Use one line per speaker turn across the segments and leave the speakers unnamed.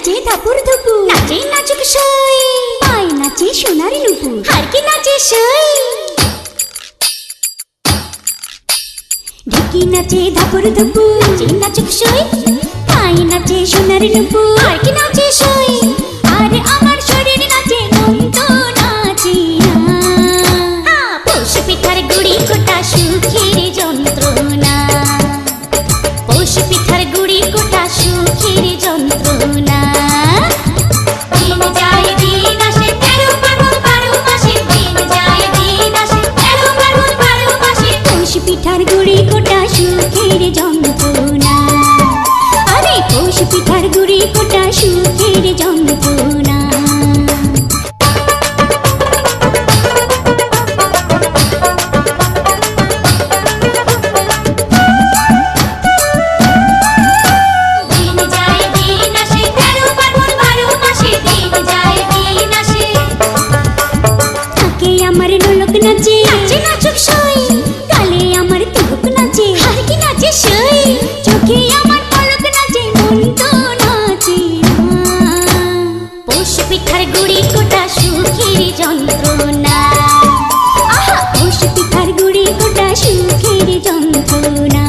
নাচে ধাপুর ধুপুর, নাচে নাচুক সই, পায় নাচে সোনারি নুপুর, হারকি নাচে সই। ঢেকি নাচে ধাপুর ধুপুর, নাচে নাচুক সই, পায় নাচে সোনারি নুপুর, হারকি নাচে সই। আরে আমার শরীর নাচে মন তো নাচে না, পৌষ পিঠার গুড়ি কোটা সুখের যন্ত্রণা, পৌষ পিঠার গুড়ি কোটা সুখের যন্ত্রণা। দিন যায় দিন আসে 13 ফাল্গুন 12 মাসে, দিন যায় দিন আসে 13 ফাল্গুন 12 মাসে, পৌষ পিঠার গুড়ি কোটা সুখের যন্ত্রণা। আরে পৌষ পিঠার গুড়ি কোটা সুখের যন্ত্রণা। নাচে নাচে নাচুক সই, গালে আমার তিলক নাচে, হারকি নাচে সই, চোখে আমার পলক নাচে, মন তো নাচে না, পৌষ পিঠার গুড়ি কোটা সুখের যন্ত্রণা। আহা পৌষ পিঠার গুড়ি কোটা সুখের যন্ত্রণা।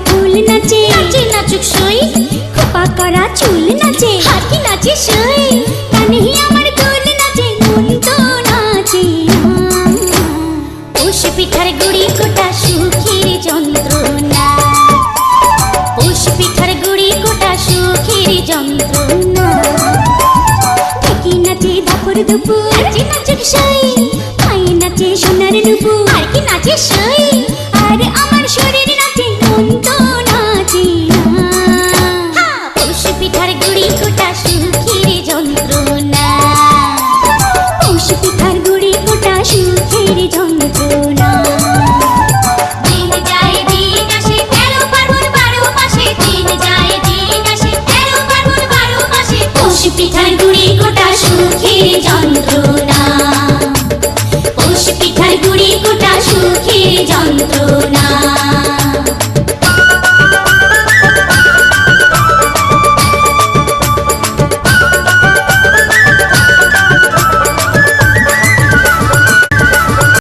ফুল নাচে নাচে নাচুক সই, খোপা করা চুল নাচে, হারকি নাচে সই, কানে আমার দোল নাচে, মন তো নাচে না, পৌষ পিঠার গুড়ি কোটা সুখের যন্ত্রণা, পৌষ পিঠার গুড়ি কোটা সুখের যন্ত্রণা। ঢেকি নাচে ধাপুর ধুপুর, নাচে নাচুক সই,